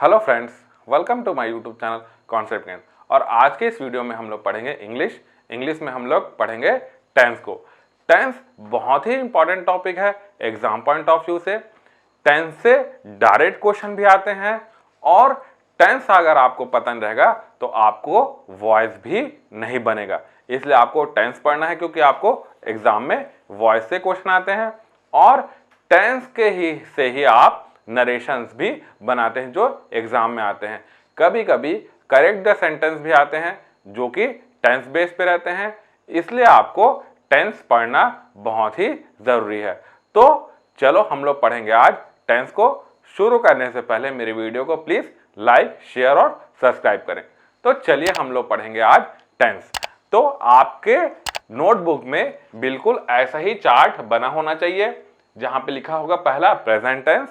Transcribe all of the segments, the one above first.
Hello friends, welcome to my YouTube channel concept gain. और आज के इस वीडियो में हम लोग पढ़ेंगे इंग्लिश में हम लोग पढ़ेंगे टेंस को। टेंस बहुत ही इंपॉर्टेंट टॉपिक है एग्जाम पॉइंट ऑफ व्यू से। टेंस से डायरेक्ट क्वेश्चन भी आते हैं और टेंस अगर आपको पता नहीं रहेगा तो आपको वॉइस भी नहीं बनेगा। इसलिए आपको टेंस पढ़ना है क्योंकि आपको एग्जाम में वॉइस से क्वेश्चन आते हैं और टेंस के ही से ही आप नरेशंस भी बनाते हैं जो एग्जाम में आते हैं। कभी कभी करेक्ट द सेंटेंस भी आते हैं जो कि टेंस बेस पे रहते हैं। इसलिए आपको टेंस पढ़ना बहुत ही जरूरी है। तो चलो हम लोग पढ़ेंगे आज टेंस को। शुरू करने से पहले मेरी वीडियो को प्लीज लाइक, शेयर और सब्सक्राइब करें। तो चलिए हम लोग पढ़ेंगे आज टेंस। तो आपके नोटबुक में बिल्कुल ऐसा ही चार्ट बना होना चाहिए जहां पे लिखा होगा पहला प्रेजेंट टेंस,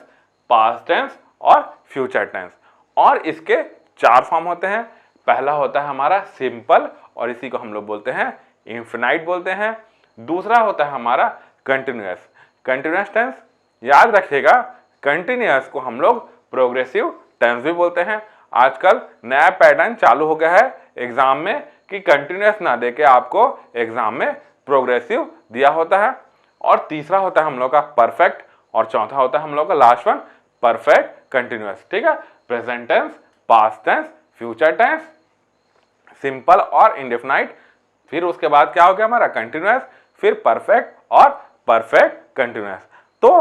पास्ट टेंस और फ्यूचर टेंस। और इसके चार फॉर्म होते हैं। पहला होता है हमारा सिंपल और इसी को हम लोग बोलते हैं इंफिनाइट बोलते हैं। दूसरा होता है हमारा कंटिन्यूअस टेंस। याद रखिएगा कंटिन्यूअस को हम लोग प्रोग्रेसिव टेंस भी बोलते हैं। आजकल नया पैटर्न चालू हो गया है एग्जाम में कि कंटिन्यूअस ना देके आपको एग्जाम में प्रोग्रेसिव दिया होता है। और तीसरा होता है हम लोग का परफेक्ट और चौथा होता है हम लोग का लास्ट वन परफेक्ट कंटिन्यूअस। ठीक है, present tense, past tense, future tense, simple और इंडेफिनाइट। फिर उसके बाद क्या हो गया हमारा कंटिन्यूअस, फिर परफेक्ट और परफेक्ट कंटिन्यूअस। तो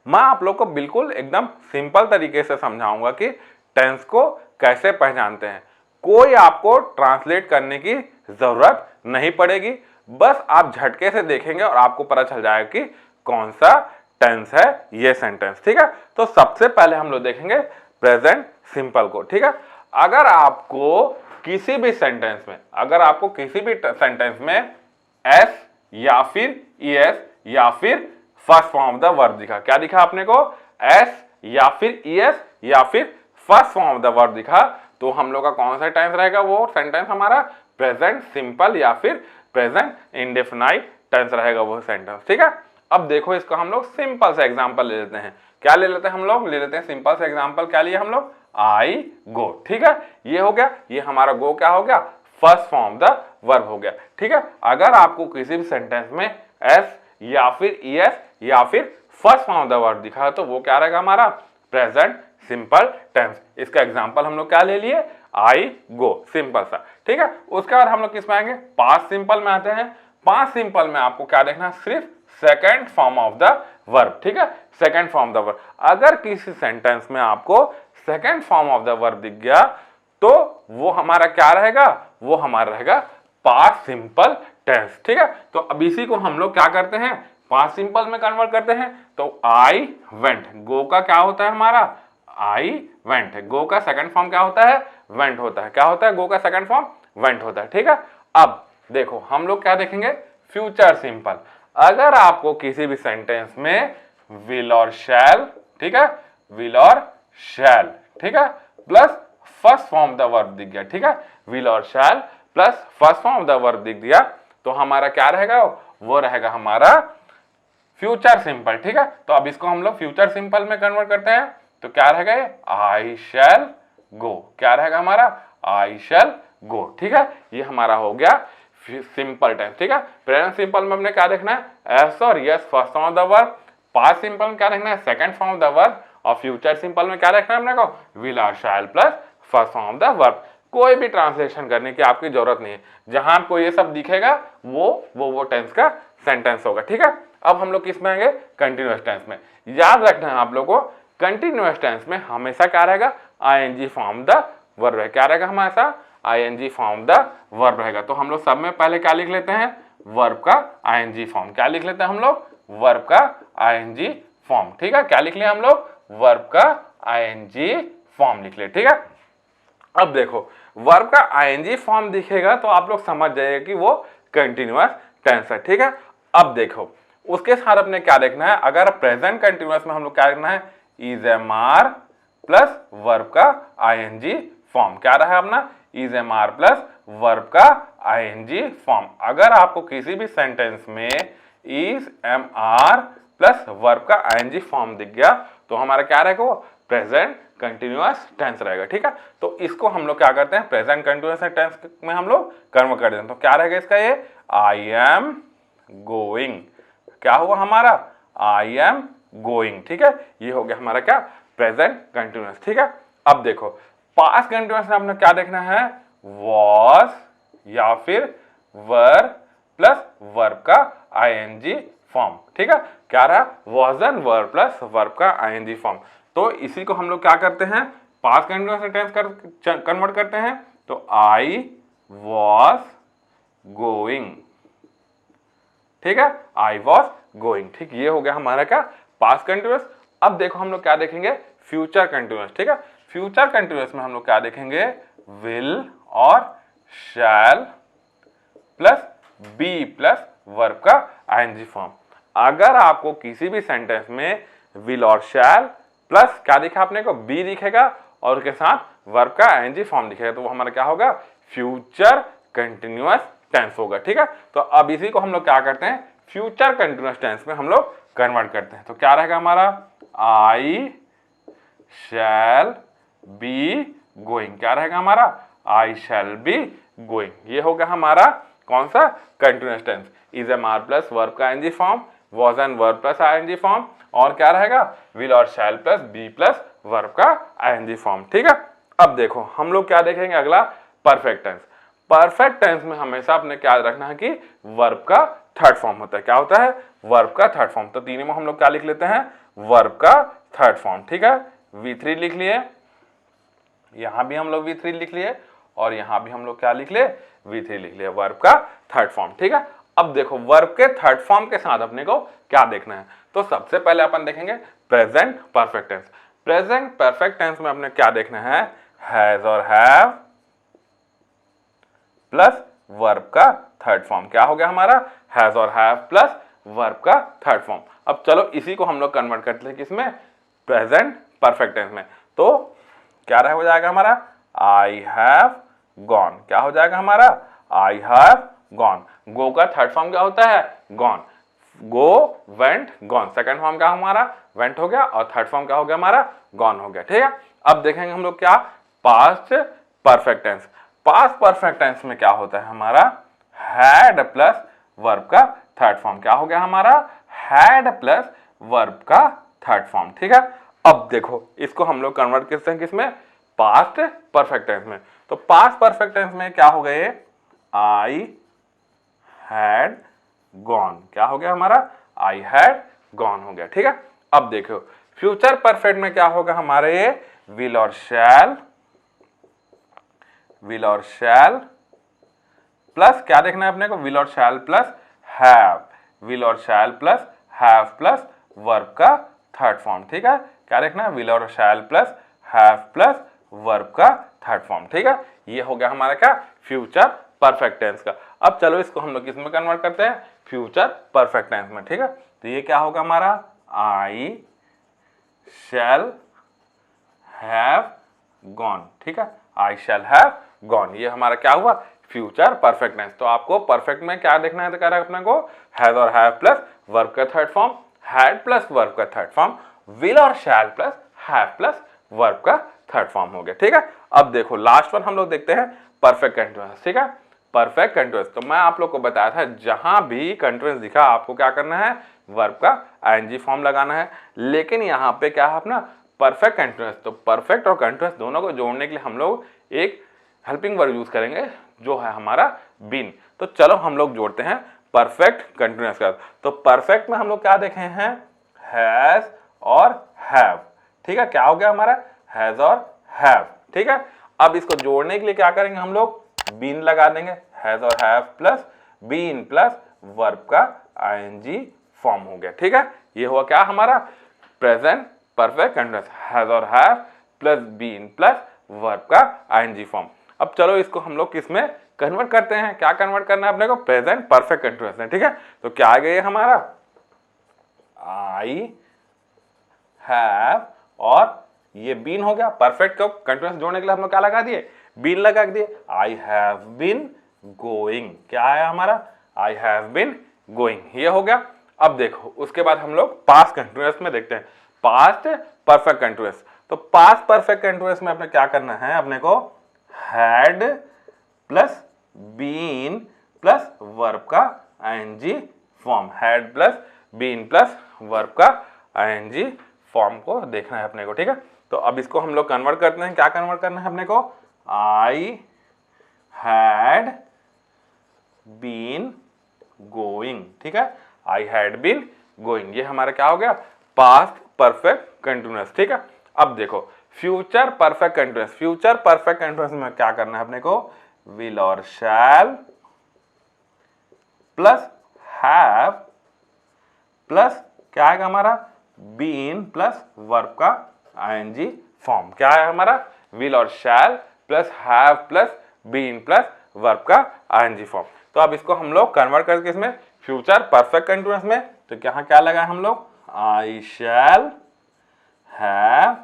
मैं आप लोग को बिल्कुल एकदम सिंपल तरीके से समझाऊंगा कि टेंस को कैसे पहचानते हैं। कोई आपको ट्रांसलेट करने की जरूरत नहीं पड़ेगी, बस आप झटके से देखेंगे और आपको पता चल जाएगा कि कौन सा टेंस है ये सेंटेंस। ठीक है, तो सबसे पहले हम लोग देखेंगे प्रेजेंट सिंपल को। ठीक है, अगर आपको किसी भी सेंटेंस में एस या फिर ईएस या फिर first form of the verb दिखा, क्या दिखा आपने को, एस या फिर ईएस या फिर first form of the verb दिखा, तो हम लोग का कौन सा टेंस रहेगा, वो सेंटेंस हमारा प्रेजेंट सिंपल या फिर प्रेजेंट इंडेफिनाइट टेंस रहेगा वो सेंटेंस। ठीक है, अब देखो इसको हम लोग सिंपल से एग्जांपल ले लेते हैं। क्या ले लेते हैं हम लोग, ले लेते हैं सिंपल से एग्जांपल। क्या लिए हम लोग, आई गो। ठीक है, ये हो गया, ये हमारा गो क्या हो गया, फर्स्ट फॉर्म द वर्ब हो गया। ठीक है, अगर आपको किसी भी सेंटेंस में एस या फिर ईएस या फिर first form of the verb दिखा तो वो क्या रहेगा हमारा प्रेजेंट सिंपल टेंस। इसका एग्जांपल हम लोग क्या ले लिए, आई गो, सिंपल सा। ठीक है, उसके बाद हम लोग किस में आएंगे, पास्ट सिंपल में आते हैं। पास्ट सिंपल में आपको क्या देखना है, सिर्फ second form of the verb. ठीक है, second form of the verb. अगर किसी सेंटेंस में आपको second form of the verb दिख गया तो वो हमारा क्या रहेगा, वो हमारा रहेगा पास्ट सिंपल टेंस। ठीक है, तो अब इसी को हम लोग क्या करते हैं, पास्ट सिंपल में कन्वर्ट करते हैं। तो आई वेंट, गो का क्या होता है हमारा, आई वेंट। गो का सेकंड फॉर्म क्या होता है, वेंट होता है। क्या होता है, गो का सेकंड फॉर्म वेंट होता है। ठीक है, अब देखो हम लोग क्या देखेंगे, फ्यूचर सिंपल। अगर आपको किसी भी सेंटेंस में विल और शैल, ठीक है, विल और शैल, ठीक है, plus first form the verb दिख गया, ठीक है, विल और shall plus first form the verb दिख दिया तो हमारा क्या रहेगा, वो रहेगा हमारा फ्यूचर सिंपल। ठीक है, तो अब इसको हम लोग फ्यूचर सिंपल में कन्वर्ट करते हैं तो क्या रहेगा, ये आई शैल गो। क्या रहेगा हमारा, आई शैल गो। ठीक है, ये हमारा हो गया सिंपल टेंस। ठीक है, प्रेजेंट सिंपल में हमने क्या देखना है, एस और es first form of the verb. Past simple में क्या देखना है, second form of the verb. और फ्यूचर सिंपल में क्या देखना है हमने को, विल और shall plus first form of the verb. कोई भी ट्रांसलेशन करने की आपकी जरूरत नहीं है, जहां आपको ये सब दिखेगा वो टेंस का सेंटेंस होगा। ठीक है, अब हम लोग किस में आएंगे, कंटिन्यूअस टेंस में। याद रखना है आप लोग को, कंटिन्यूअस टेंस में हमेशा क्या रहेगा, आईएनजी फॉर्म द वर्ब है। क्या रहेगा हमारा, आईएनजी फॉर्म द वर्ब रहेगा। तो हम लोग सब में पहले क्या लिख लेते हैं, वर्ब का आईएनजी फॉर्म। क्या लिख लेते हैं हम लोग, वर्ब का आईएनजी फॉर्म। ठीक है, क्या लिख लिया हम लोग, वर्ब का आईएनजी फॉर्म लिख ले। ठीक है, अब देखो वर्ब का आईएनजी फॉर्म दिखेगा तो आप लोग समझ जाइए कि वो कंटिन्यूअस टेंस है। ठीक है, अब देखो उसके साथ अपने क्या देखना है, अगर प्रेजेंट कंटिन्यूअस में हम लोग क्या देखना है, is am are plus verb का आईएनजी फॉर्म। क्या रहा है अपना, is am are plus verb का आईएनजी फॉर्म। अगर आपको किसी भी सेंटेंस में is am are plus verb का आईएनजी फॉर्म दिख गया तो हमारा क्या रहेगा, वो प्रेजेंट कंटिन्यूअस टेंस रहेगा। ठीक है, तो इसको हम लोग क्या करते हैं, प्रेजेंट कंटिन्यूअस टेंस में हम लोग कन्वर्ट कर देते हैं। तो क्या रहेगा इसका, ये आई एम गोइंग, क्या हुआ हमारा, आई एम गोइंग। ठीक है, ये हो गया हमारा क्या, प्रेजेंट कंटिन्यूअस। ठीक है, अब देखो पास्ट कंटिन्यूअस में आपने क्या देखना है, वॉज या फिर वर प्लस वर्ब का आईएनजी फॉर्म। ठीक है, क्या रहा, was and were plus verb का आईएनजी फॉर्म। तो इसी को हम लोग क्या करते हैं, पास्ट कंटिन्यूअस टेंस कन्वर्ट करते हैं। तो आई वॉज गोइंग, ठीक है, आई वॉज गोइंग। ठीक, ये हो गया हमारा क्या, पास्ट कंटिन्यूअस। अब देखो हम लोग क्या देखेंगे, फ्यूचर कंटिन्यूअस। ठीक है, फ्यूचर कंटिन्यूअस में हम लोग क्या देखेंगे, विल और shall plus be plus verb का आईएनजी फॉर्म। अगर आपको किसी भी सेंटेंस में विल और शैल प्लस क्या दिखा आपने को, बी दिखेगा और उसके साथ वर्ब का आईएनजी फॉर्म दिखेगा, तो वो हमारा क्या होगा, फ्यूचर कंटिन्यूअस टेंस होगा। ठीक है, तो अब इसी को हम लोग क्या करते हैं, फ्यूचर कंटिन्यूअस टेंस में हम लोग कन्वर्ट करते हैं। तो क्या रहेगा हमारा, आई शैल बी गोइंग, क्या रहेगा हमारा, आई शैल बी गोइंग। ये हो गया हमारा कौन सा, continuous tense. Is am are plus verb का ING form, was and verb plus ING form, और क्या रहेगा, विल और shall plus be plus verb का आईएनजी फॉर्म। ठीक है, अब देखो हम लोग क्या देखेंगे अगला, परफेक्ट टेंस। परफेक्ट टेंस में हमेशा आपने क्या रखना है कि वर्ब का थर्ड फॉर्म होता है। क्या होता है, वर्ब का थर्ड फॉर्म। तो तीनों में हम लोग क्या लिख लेते हैं, वर्ब का थर्ड फॉर्म। ठीक है, V3 लिख लिए, यहां भी हम लोग V3 लिख लिए, और यहां भी हम लोग क्या लिख ले, V3 लिख लिया, वर्ब का थर्ड फॉर्म। ठीक है, अब देखो वर्ब के थर्ड फॉर्म के साथ अपने को क्या देखना है, तो सबसे पहले अपन देखेंगे present perfect tense. Present perfect tense में अपने क्या देखना है, हैज और हैव प्लस वर्ब का थर्ड फॉर्म। क्या हो गया हमारा, हैज और हैव प्लस वर्ब का थर्ड फॉर्म। अब चलो इसी को हम लोग कन्वर्ट करते हैं किसमें, प्रेजेंट परफेक्ट टेंस में। तो क्या रह हो जाएगा हमारा, आई हैव गॉन, क्या हो जाएगा हमारा, आई हैव गॉन। गो का थर्ड फॉर्म क्या होता है, gone, go went gone. Second form क्या हमारा, वेंट हो गया, और थर्ड फॉर्म क्या हो गया हमारा, गॉन हो गया। ठीक है, अब देखेंगे हम लोग क्या, past perfect tense. Past perfect tense में क्या होता है हमारा, हैड प्लस वर्ब का थर्ड फॉर्म। क्या हो गया हमारा, हैड प्लस वर्ब का थर्ड फॉर्म। ठीक है, अब देखो इसको हम लोग कन्वर्ट करते हैं किसमें, पास्ट परफेक्ट टेंस में। तो पास्ट परफेक्ट टेंस में क्या हो गए, आई हैड गॉन, क्या हो गया हमारा, आई हैड गॉन हो गया। ठीक है, अब देखो फ्यूचर परफेक्ट में क्या होगा हमारे, ये विल और शैल, विल और शैल प्लस क्या देखना है अपने को, विल और शैल प्लस हैव, विल और shall plus have plus verb का थर्ड फॉर्म। ठीक है, क्या देखना है, विल और shall plus have plus verb का थर्ड फॉर्म। ठीक है, ये हो गया हमारा क्या, फ्यूचर परफेक्ट टेंस का। अब चलो इसको हम लोग किसमें कन्वर्ट करते हैं, फ्यूचर परफेक्ट टेंस में। ठीक है, तो ये क्या होगा हमारा, आई शैल हैव गॉन। ठीक है, आई शैल हैव गॉन, ये हमारा क्या हुआ, फ्यूचर परफेक्ट टेंस। तो आपको परफेक्ट में क्या देखना है, तो कह रहा है अपने को हैज और हैव प्लस वर्ब का third form, had plus verb का थर्ड फॉर्म, विल और shall plus have plus verb का थर्ड फॉर्म हो गया। ठीक है, अब देखो लास्ट वन हम लोग देखते हैं परफेक्ट कंटीन्यूअस। ठीक है, परफेक्ट कंटीन्यूअस, तो मैं आप लोग को बताया था जहां भी कंटीन्यूअस दिखा आपको क्या करना है, वर्ब का आईएनजी फॉर्म लगाना है। लेकिन यहाँ पे क्या है अपना परफेक्ट कंटीन्यूअस, तो परफेक्ट और कंटीन्यूअस दोनों को जोड़ने के लिए हम लोग एक हेल्पिंग वर्ब यूज करेंगे जो है हमारा बीन। तो चलो हम लोग जोड़ते हैं परफेक्ट कंटीन्यूअस का। तो परफेक्ट में हम लोग क्या देखे हैं, हैज और हैव। ठीक है, क्या हो गया हमारा, हैज और हैव। ठीक है, अब इसको जोड़ने के लिए क्या करेंगे हम लोग, बीन लगा देंगे, हैज और have plus been plus verb का आईएनजी फॉर्म हो गया। ठीक है, ये हुआ क्या हमारा प्रेजेंट परफेक्ट कंटीन्यूअस, हैज और have plus been plus verb का आईएनजी फॉर्म। अब चलो इसको हम लोग किसमें कन्वर्ट करते हैं, क्या कन्वर्ट करना है अपने को, प्रेजेंट परफेक्ट कंटीन्यूअस में। ठीक है, तो क्या आ गया हमारा, आई हैव और ये बीन हो गया। परफेक्ट को कंटीन्यूअस जोड़ने के लिए हम लोग क्या लगा दिए, बीन लगा दिए, आई हैव बीन गोइंग। क्या है हमारा, आई हैव बीन गोइंग, ये हो गया। अब देखो उसके बाद हम लोग पास्ट कंटीन्यूअस में देखते हैं, पास्ट परफेक्ट कंटीन्यूअस। तो तो पास्ट परफेक्ट कंटीन्यूअस में अपने क्या करना है, अपने को had plus been plus verb का ING form, had plus been plus verb का आईएनजी फॉर्म को देखना है अपने को, ठीक है। तो अब इसको हम लोग कन्वर्ट करते हैं, क्या कन्वर्ट करना है अपने को, आई हैड बीन गोइंग, ठीक है, आई हैड बीन गोइंग, ये हमारा क्या हो गया, पास्ट परफेक्ट कंटीन्यूअस, ठीक है। अब देखो future perfect continuous, future perfect continuous में क्या करना है अपने को, विल और शैल प्लस हैव प्लस क्या आएगा हमारा, बीन प्लस वर्ब का आईएनजी फॉर्म, क्या है हमारा, विल और shall plus have plus been plus verb का आईएनजी फॉर्म। तो अब इसको हम लोग कन्वर्ट करके इसमें फ्यूचर परफेक्ट कंटीन्यूअस में, तो यहाँ क्या लगाए हम लोग, आई शैल हैव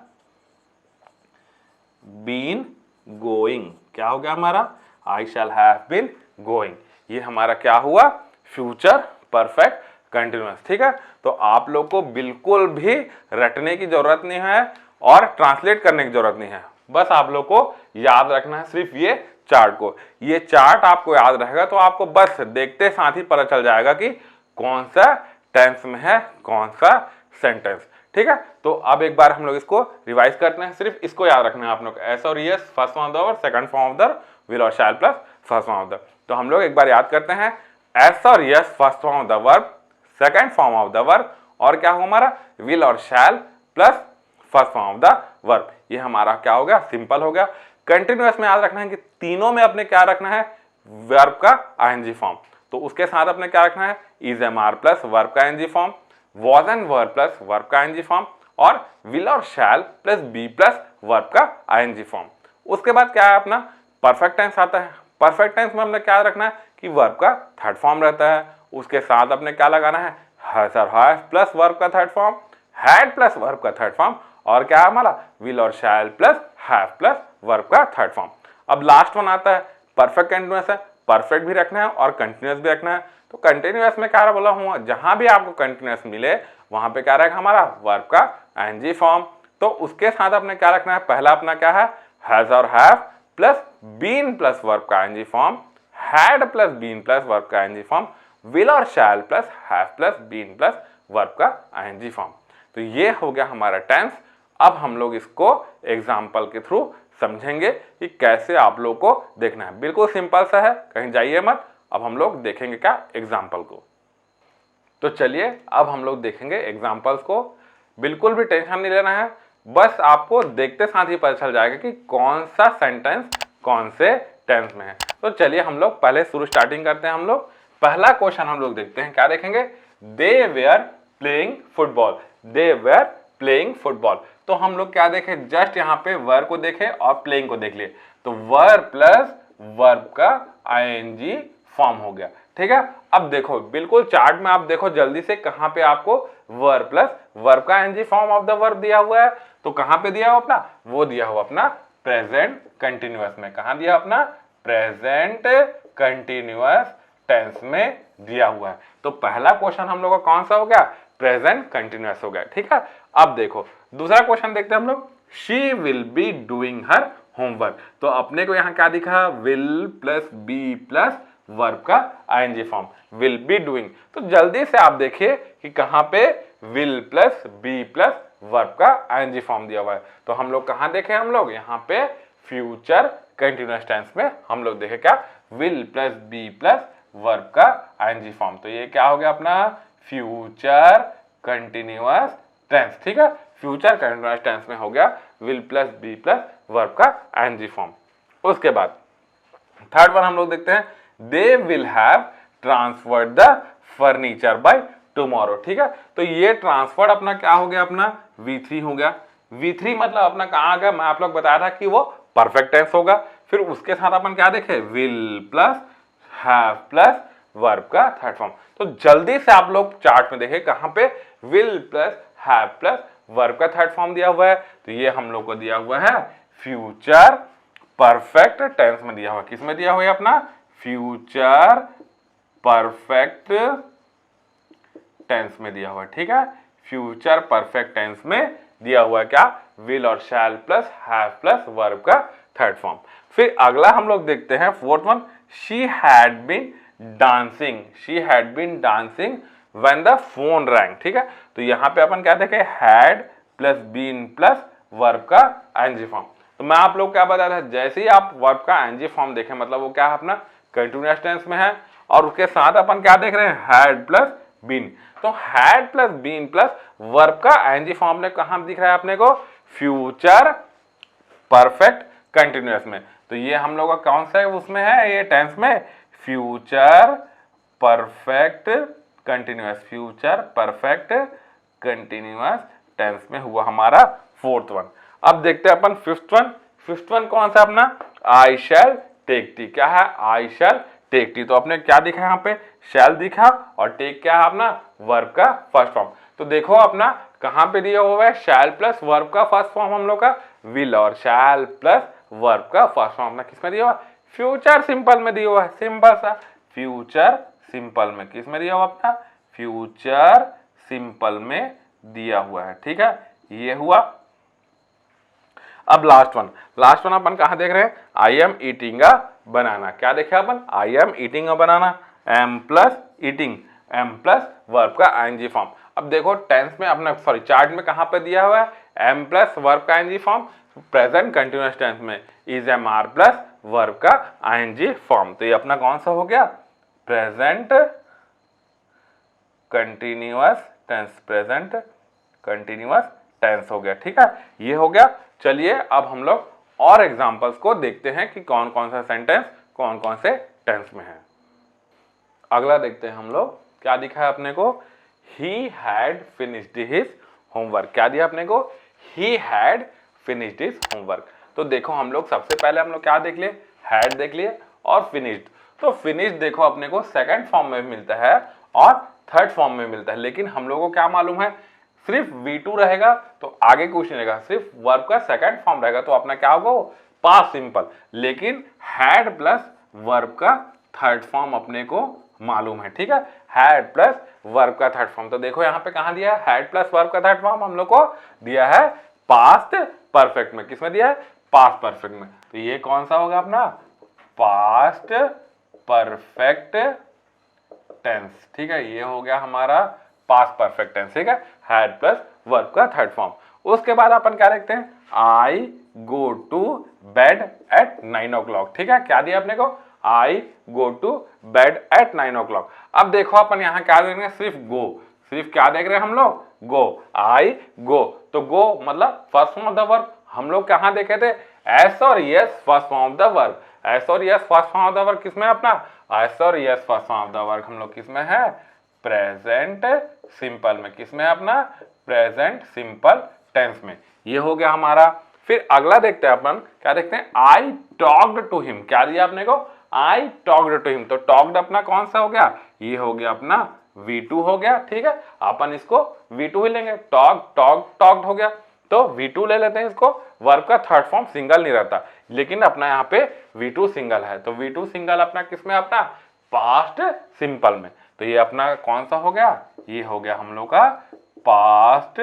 बीन गोइंग, क्या हो गया हमारा, आई शैल हैव बीन गोइंग, ये हमारा क्या हुआ, फ्यूचर परफेक्ट कंटीन्यूअस, ठीक है। तो आप लोग को बिल्कुल भी रटने की जरूरत नहीं है और ट्रांसलेट करने की जरूरत नहीं है, बस आप लोग को याद रखना है सिर्फ ये चार्ट को। ये चार्ट आपको याद रहेगा तो आपको बस देखते साथ ही पता चल जाएगा कि कौन सा टेंस में है कौन सा सेंटेंस, ठीक है। तो अब एक बार हम लोग इसको रिवाइज करते हैं, सिर्फ इसको याद रखना है आप लोग, एस और es first form of the verb, second form of the will और shall plus first form of the. तो हम लोग एक बार याद करते हैं, एस और es first form of the verb, second form of the verb, और क्या हो हमारा, विल और shall plus first form of the verb, ये हमारा क्या हो गया, सिंपल हो गया। कंटिन्यूअस में याद रखना है कि तीनों में अपने क्या रखना है, वर्ब का आईएनजी फॉर्म, तो उसके साथ अपने क्या रखना है, is am are plus verb का ING form, was and verb plus verb का आईएनजी फॉर्म, और विल और shall plus be plus verb का आईएनजी फॉर्म। उसके बाद क्या है अपना परफेक्ट टेंस आता है, परफेक्ट टेंस में हमने क्या रखना है कि वर्ब का थर्ड फॉर्म रहता है, उसके साथ अपने क्या लगाना है, हैज और हैव प्लस वर्ब का third form, had plus verb का थर्ड फॉर्म, और क्या है हमारा, विल और shall plus have plus verb का थर्ड फॉर्म। अब लास्ट वन आता है परफेक्ट कंटीन्यूअस है, परफेक्ट भी रखना है और कंटीन्यूअस भी रखना है। तो कंटीन्यूअस में क्या बोला हूँ, जहां भी आपको कंटीन्यूअस मिले वहां पे क्या रहेगा हमारा, वर्ब का आईएनजी फॉर्म। तो उसके साथ अपने क्या रखना है, पहला अपना क्या है, हैज और have plus been plus verb का ING form, had plus been plus verb का आईएनजी फॉर्म, विल और shall plus have plus been plus verb का आईएनजी फॉर्म। तो ये हो गया हमारा टेंस। अब हम लोग इसको एग्जाम्पल के थ्रू समझेंगे कि कैसे आप लोग को देखना है, बिल्कुल सिंपल सा है, कहीं जाइए मत। अब हम लोग देखेंगे क्या, एग्जाम्पल को। तो चलिए अब हम लोग देखेंगे एग्जाम्पल्स को, बिल्कुल भी टेंशन नहीं लेना है, बस आपको देखते साथ ही पता चल जाएगा कि कौन सा सेंटेंस कौन से टेंस में है। तो चलिए हम लोग पहले शुरू स्टार्टिंग करते हैं। हम लोग पहला क्वेश्चन हम लोग देखते हैं, क्या देखेंगे, they were playing football, they were playing football. तो हम लोग क्या देखें, जस्ट यहाँ पे वर को देखें और प्लेइंग को देख लिए, तो वर प्लस वर्ब का आईएनजी फॉर्म हो गया, ठीक है। अब देखो बिल्कुल चार्ट में आप देखो जल्दी से, कहां पे आपको वर्ब प्लस वर्ब का ING form of the verb दिया हुआ है, तो कहां पे दिया हुआ अपना, वो दिया हुआ अपना प्रेजेंट कंटिन्यूअस में। कहां दिया अपना, प्रेजेंट कंटिन्यूअस टेंस में दिया हुआ है। तो पहला क्वेश्चन हम लोग का कौन सा हो गया, प्रेजेंट कंटिन्यूअस हो गया, ठीक है। अब देखो दूसरा क्वेश्चन देखते हैं हम लोग, she will be doing her homework. तो अपने को यहाँ क्या दिखा, will plus be plus verb का ING form, will be doing. तो जल्दी से आप देखिए कि कहां पे will plus be plus verb का आईएनजी फॉर्म दिया हुआ है। तो हम लोग कहां देखे, हम लोग यहाँ पे फ्यूचर कंटिन्यूअस टेंस में हम लोग देखे क्या, will plus be plus verb का आईएनजी फॉर्म। तो ये क्या हो गया अपना, फ्यूचर कंटिन्यूअस टेंस, ठीक है। फ्यूचर कंटिन्यूअस टेंस में हो गया will plus be plus verb का आईएनजी फॉर्म। उसके बाद थर्ड वन हम लोग देखते हैं, they will have transferred the furniture by tomorrow, ठीक है। तो ये ट्रांसफर्ड अपना क्या हो गया, अपना V3 हो गया। V3 मतलब अपना कहाँ आ गया, मैं आप लोग बताया था कि वो परफेक्ट टेंस होगा। फिर उसके साथ अपन क्या देखे, will plus have plus verb का थर्ड फॉर्म। तो जल्दी से आप लोग चार्ट में देखें कहां पे will plus have plus verb का थर्ड फॉर्म दिया हुआ है। तो ये हम लोग को दिया हुआ है फ्यूचर परफेक्ट टेंस में दिया हुआ है। किस में दिया हुआ है अपना, फ्यूचर परफेक्ट टेंस में दिया हुआ है, ठीक है। फ्यूचर परफेक्ट टेंस में दिया हुआ है क्या, विल और shall plus have plus verb का थर्ड फॉर्म। फिर अगला हम लोग देखते हैं fourth one, she had been dancing, she had been dancing when the phone rang. ठीक है, तो यहाँ पे अपन क्या देखें, had plus been plus verb का एनजी फॉर्म। तो मैं आप लोग क्या बताया था, जैसे ही आप वर्ब का एनजी फॉर्म देखें मतलब वो क्या है अपना कंटिन्यूअस टेंस में है, और उसके साथ अपन क्या देख रहे हैं, हैड प्लस बीन। तो had plus been plus verb का एनजी फॉर्म में कहां दिख रहा है अपने को, फ्यूचर परफेक्ट कंटिन्यूअस में। तो ये हम लोग का कौन सा उसमें है, ये टेंस में future perfect continuous, future perfect continuous tense में हुआ हमारा फोर्थ वन। अब देखते हैं अपन फिफ्थ वन। फिफ्थ वन कौन सा अपना, आई शैल टेक टी। क्या है, आई शैल टेक टी। तो आपने क्या दिखा यहाँ पे, शैल दिखा, और टेक क्या है अपना वर्ब का फर्स्ट फॉर्म। तो देखो अपना कहां पे दिया हुआ है, शैल प्लस वर्ब का फर्स्ट फॉर्म हम लोग का विल, और शैल प्लस वर्ब का फर्स्ट फॉर्म अपना किसमें दिया हुआ, फ्यूचर सिंपल में दिया हुआ है, सिंपल सा फ्यूचर सिंपल में किसमें दिया हुआ अपना, फ्यूचर सिंपल में दिया हुआ है। ठीक है, ये हुआ। अब लास्ट वन अपन कहां देख रहे हैं, आई एम ईटिंग अ बनाना। क्या देखे अपन, I am eating a banana, am plus eating, am plus verb का आईएनजी फॉर्म। अब देखो टेंस में अपना सॉरी चार्ट में कहां पे दिया हुआ है, एम प्लस वर्ब का ING form, present continuous tense में is am are plus verb का आईएनजी फॉर्म। तो ये अपना कौन सा हो गया, present continuous tense, present continuous tense हो गया। ठीक है, ये हो गया। चलिए अब हम लोग और एग्जांपल्स को देखते हैं कि कौन कौन सा सेंटेंस कौन कौन से टेंस में है। अगला देखते हैं हम लोग, क्या दिखा है अपने को, he had finished his homework. क्या दिया अपने को, he had finished his homework. तो देखो हम लोग सबसे पहले हम लोग क्या देख लिए, हैड देख लिए और फिनिश्ड। तो फिनिश्ड देखो अपने को सेकंड फॉर्म में मिलता है और थर्ड फॉर्म में मिलता है, लेकिन हम लोगों को क्या मालूम है, सिर्फ V2 रहेगा तो आगे कुछ नहीं रहेगा, सिर्फ वर्ब का सेकंड फॉर्म रहेगा तो अपना क्या होगा, पास्ट सिंपल। लेकिन हैड प्लस वर्ब का थर्ड फॉर्म अपने को मालूम है। ठीक है, हैड प्लस वर्ब का थर्ड फॉर्म। तो देखो यहाँ पे कहां दिया है, हैड प्लस वर्ब का थर्ड फॉर्म हम लोग को दिया है पास्ट परफेक्ट में। किसमें दिया है, पास्ट परफेक्ट में। तो ये कौन सा होगा अपना, पास्ट परफेक्ट टेंस। ठीक है, ये हो गया हमारा पास्ट परफेक्ट टेंस। ठीक है, हैड प्लस वर्ब का थर्ड फॉर्म। उसके बाद अपन क्या देखते हैं, I go to bed at 9 o'clock। ठीक है, क्या दिया अपने को, I go to bed at 9 o'clock। अब देखो अपन यहाँ क्या देख रहे हैं, सिर्फ गो, सिर्फ क्या देख रहे हैं हम लोग, गो, आई गो। तो गो मतलब first form of the verb. हम लोग कहाँ देखे थे, एस और es first form of the verb. S और es first form of the verb किसमें अपना, एस और es first form of the verb हम लोग किसमें है, प्रेजेंट सिंपल में। किसमें अपना, प्रेजेंट सिंपल टेंस में। ये हो गया हमारा। फिर अगला देखते हैं अपन, क्या देखते हैं, आई टॉक्ड टू हिम। क्या दिया आपने को, आई टॉक्ड टू हिम। तो टॉक्ड अपना कौन सा हो गया, ये हो गया अपना V2 हो गया। ठीक है, अपन इसको V2 ही लेंगे, टॉक्ड हो गया तो V2 ले लेते हैं इसको। वर्ब का थर्ड फॉर्म सिंगल नहीं रहता, लेकिन अपना यहाँ पे V2 सिंगल है, तो V2 सिंगल अपना किसमें, अपना पास्ट सिंपल में। तो ये अपना कौन सा हो गया, ये हो गया हम लोग का पास्ट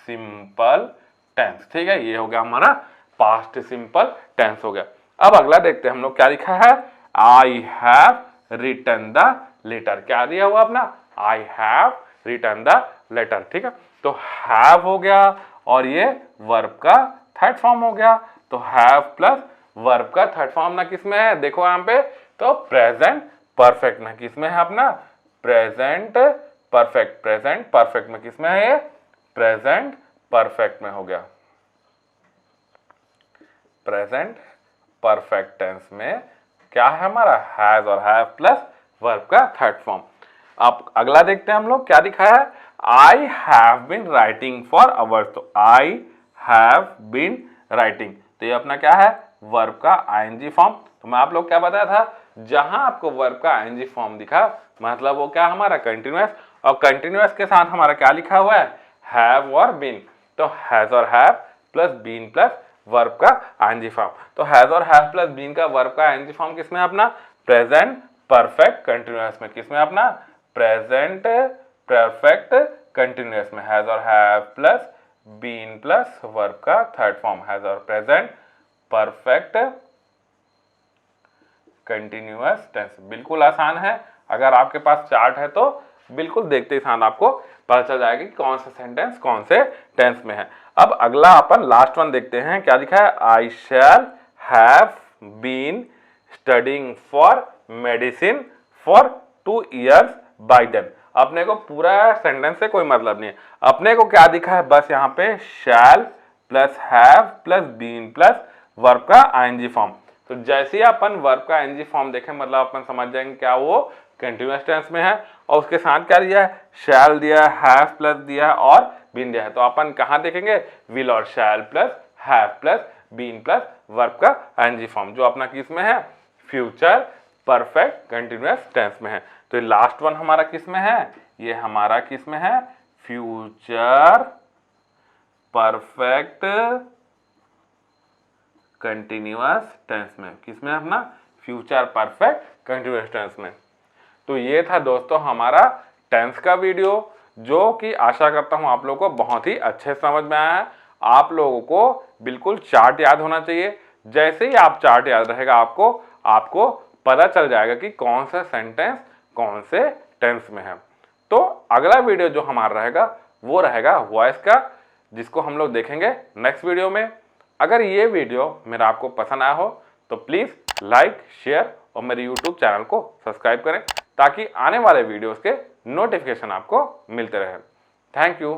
सिंपल टेंस। ठीक है, ये हो गया हमारा पास्ट सिंपल टेंस हो गया। अब अगला देखते हैं हम लोग क्या लिखा है, I have written the letter. क्या दिया हुआ अपना, I have written the letter. ठीक है, तो हैव हो गया और ये वर्ब का थर्ड फॉर्म हो गया। तो हैव प्लस वर्ब का थर्ड फॉर्म ना किसमें है, देखो यहाँ पे, तो प्रेजेंट परफेक्ट ना किसमें है अपना, प्रेजेंट परफेक्ट। प्रेजेंट परफेक्ट में किसमें है ये, प्रेजेंट परफेक्ट में हो गया। प्रेजेंट परफेक्ट टेंस में क्या है हमारा, हैज और हैव प्लस वर्ब का थर्ड फॉर्म। अब अगला देखते हैं हम लोग, क्या दिखा है, I have been writing for hours. तो आई हैव बीन राइटिंग, तो ये अपना क्या है, वर्ब का आईएनजी फॉर्म। तो मैं आप लोग क्या बताया था, जहां आपको वर्ब का आईएनजी फॉर्म दिखा मतलब वो क्या हमारा कंटिन्यूअस, और कंटिन्यूअस के साथ हमारा क्या लिखा हुआ है, हैव और बीन। तो हैज और have plus been plus verb का आईएनजी फॉर्म। तो हैज और हैव प्लस बीन का वर्ब का आईएनजी फॉर्म किसमें अपना, प्रेजेंट परफेक्ट कंटिन्यूअस में। किसमें अपना, प्रेजेंट परफेक्ट कंटिन्यूअस में। हैज और have plus been plus verb का थर्ड फॉर्म हैज और प्रेजेंट परफेक्ट कंटिन्यूअस टेंस। बिल्कुल आसान है, अगर आपके पास चार्ट है तो बिल्कुल देखते ही साथ आपको पता चल जाएगा कि कौन सा सेंटेंस कौन से टेंस में है। अब अगला अपन लास्ट वन देखते हैं, क्या लिखा है, I shall have been studying for medicine for 2 years by them. अपने को पूरा सेंटेंस से कोई मतलब नहीं है, अपने को क्या दिखा है, बस यहाँ पे shall plus have plus been plus verb का आईएनजी फॉर्म। तो जैसे ही अपन वर्ब का आईएनजी फॉर्म देखें मतलब अपन समझ जाएंगे क्या वो कंटिन्यूअस टेंस में है, और उसके साथ क्या दिया है, शैल दिया है, हैव प्लस दिया है और बीन दिया है। तो अपन कहाँ देखेंगे, विल और shall plus have plus been plus verb का आईएनजी फॉर्म, जो अपना किस में है, फ्यूचर परफेक्ट कंटिन्यूअस टेंस में है। तो लास्ट वन हमारा किस में है, ये हमारा किस में है, फ्यूचर परफेक्ट कंटिन्यूअस टेंस में। किसमें अपना, फ्यूचर परफेक्ट कंटिन्यूअस टेंस में। तो ये था दोस्तों हमारा टेंस का वीडियो, जो कि आशा करता हूं आप लोगों को बहुत ही अच्छे समझ में आया है। आप लोगों को बिल्कुल चार्ट याद होना चाहिए, जैसे ही आप चार्ट याद रहेगा आपको पता चल जाएगा कि कौन सा सेंटेंस कौन से टेंस में है। तो अगला वीडियो जो हमारा रहेगा वो रहेगा वॉइस का, जिसको हम लोग देखेंगे नेक्स्ट वीडियो में। अगर ये वीडियो मेरा आपको पसंद आया हो तो प्लीज़ लाइक शेयर और मेरे यूट्यूब चैनल को सब्सक्राइब करें, ताकि आने वाले वीडियोस के नोटिफिकेशन आपको मिलते रहे। Thank you.